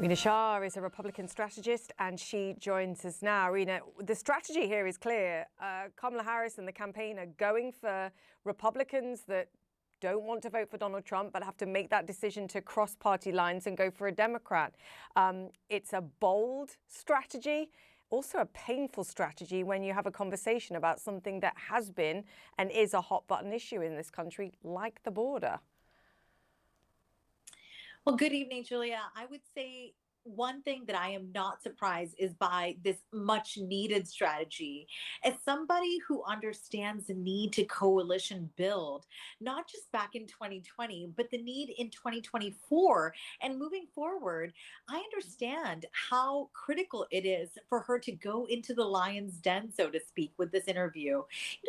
Rena Shah is a Republican strategist, and she joins us now. Rena, the strategy here is clear. Kamala Harris and the campaign are going for Republicans that don't want to vote for Donald Trump, but have to make that decision to cross party lines and go for a Democrat. It's a bold strategy, also a painful strategy when you have a conversation about something that has been and is a hot button issue in this country, like the border. Well, good evening, Julia. I would say one thing that I am not surprised is by this much needed strategy. As somebody who understands the need to coalition build, not just back in 2020, but the need in 2024 and moving forward, I understand how critical it is for her to go into the lion's den, so to speak, with this interview.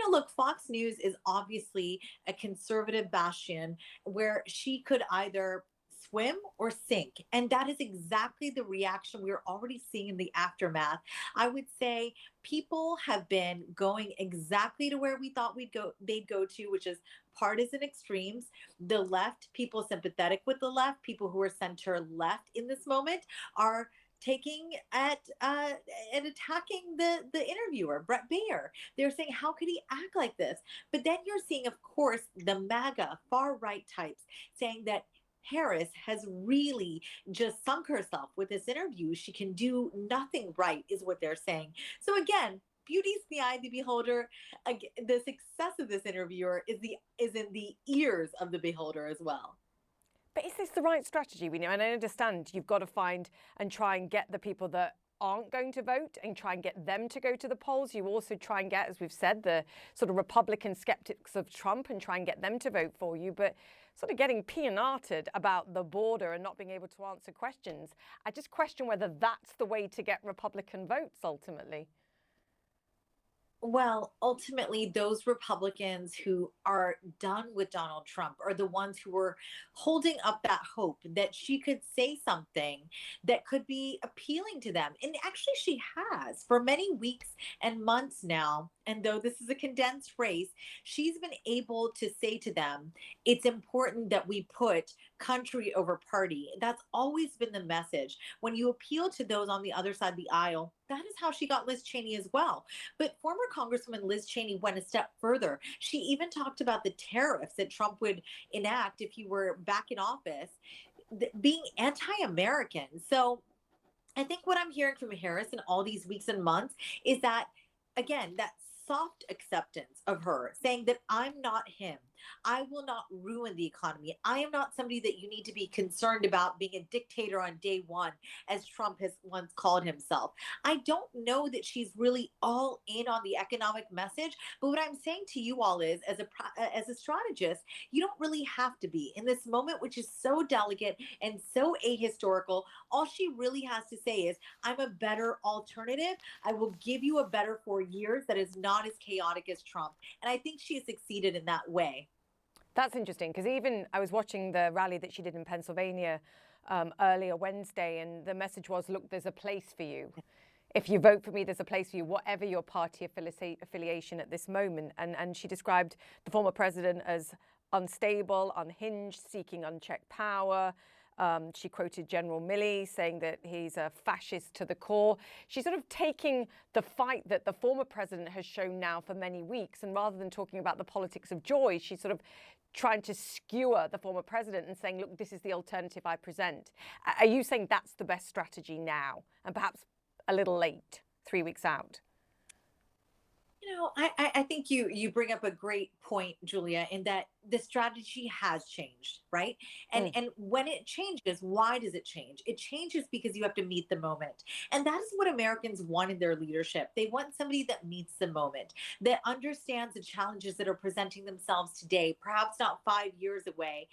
Look, Fox News is obviously a conservative bastion where she could either swim or sink. And that is exactly the reaction we're already seeing in the aftermath. I would say people have been going exactly to where we thought they'd go to, which is partisan extremes. The left, people sympathetic with the left, people who are center left in this moment are taking at and attacking the interviewer, Brett Baer. They're saying, how could he act like this? But then you're seeing, of course, the MAGA far right types saying that Harris has really just sunk herself with this interview. She can do nothing right, is what they're saying. So again, beauty's in the eye of the beholder. Again, the success of this interviewer is in the ears of the beholder as well. But is this the right strategy? We know, and I understand you've got to find and try and get the people that aren't going to vote and try and get them to go to the polls. You also try and get, as we've said, the sort of Republican skeptics of Trump and try and get them to vote for you. But sort of getting peanutted about the border and not being able to answer questions, I just question whether that's the way to get Republican votes ultimately. Well, ultimately, those Republicans who are done with Donald Trump are the ones who were holding up that hope that she could say something that could be appealing to them. And actually, she has for many weeks and months now. And though this is a condensed race, she's been able to say to them, it's important that we put country over party. That's always been the message. When you appeal to those on the other side of the aisle, that is how she got Liz Cheney as well. But former Congresswoman Liz Cheney went a step further. She even talked about the tariffs that Trump would enact if he were back in office, being anti American. So I think what I'm hearing from Harris in all these weeks and months is that, again, that soft acceptance of her saying that I'm not him. I will not ruin the economy. I am not somebody that you need to be concerned about being a dictator on day one, as Trump has once called himself. I don't know that she's really all in on the economic message, but what I'm saying to you all is, as a strategist, you don't really have to be in this moment, which is so delicate and so ahistorical. All she really has to say is, I'm a better alternative. I will give you a better 4 years that is not as chaotic as Trump. And I think she has succeeded in that way. That's interesting, because even I was watching the rally that she did in Pennsylvania earlier Wednesday, and the message was, look, there's a place for you. If you vote for me, there's a place for you, whatever your party affiliation at this moment. And she described the former president as unstable, unhinged, seeking unchecked power. She quoted General Milley saying that he's a fascist to the core. She's sort of taking the fight that the former president has shown now for many weeks, and rather than talking about the politics of joy, she's sort of trying to skewer the former president and saying, look, this is the alternative I present. Are you saying that's the best strategy now, and perhaps a little late, 3 weeks out? I think you bring up a great point, Julia, in that the strategy has changed, right? And when it changes, why does it change? It changes because you have to meet the moment. And that is what Americans want in their leadership. They want somebody that meets the moment, that understands the challenges that are presenting themselves today, perhaps not 5 years away,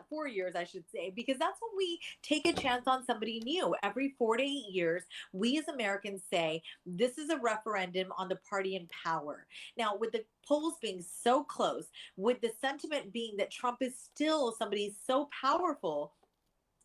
4 years, I should say, because that's when we take a chance on somebody new. Every 4 to 8 years, we as Americans say, this is a referendum on the party in power. Now, with the polls being so close, with the sentiment being that Trump is still somebody so powerful,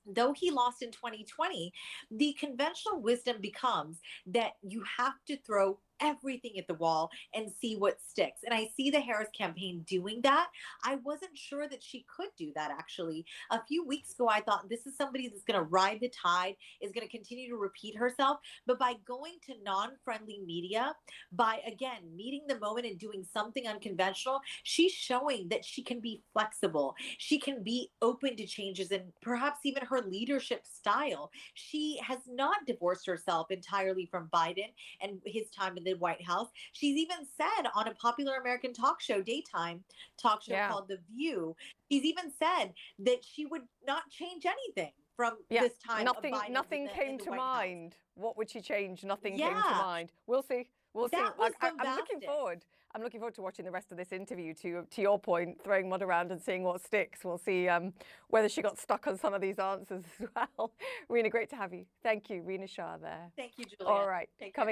though he lost in 2020, the conventional wisdom becomes that you have to throw everything at the wall and see what sticks. And I see the Harris campaign doing that. I wasn't sure that she could do that, actually. A few weeks ago, I thought this is somebody that's going to ride the tide, is going to continue to repeat herself. But by going to non-friendly media, by, again, meeting the moment and doing something unconventional, she's showing that she can be flexible. She can be open to changes and perhaps even her leadership style. She has not divorced herself entirely from Biden and his time in the White House. She's even said on a popular American talk show, daytime talk show called The View, she's even said that she would not change anything from this time. Nothing came to mind. What would she change? Nothing came to mind. We'll see. We'll see. I'm looking forward. I'm looking forward to watching the rest of this interview. To your point, throwing mud around and seeing what sticks. We'll see whether she got stuck on some of these answers as well. Rena, great to have you. Thank you, Rena Shah there. Thank you, Julia. All right. Take care.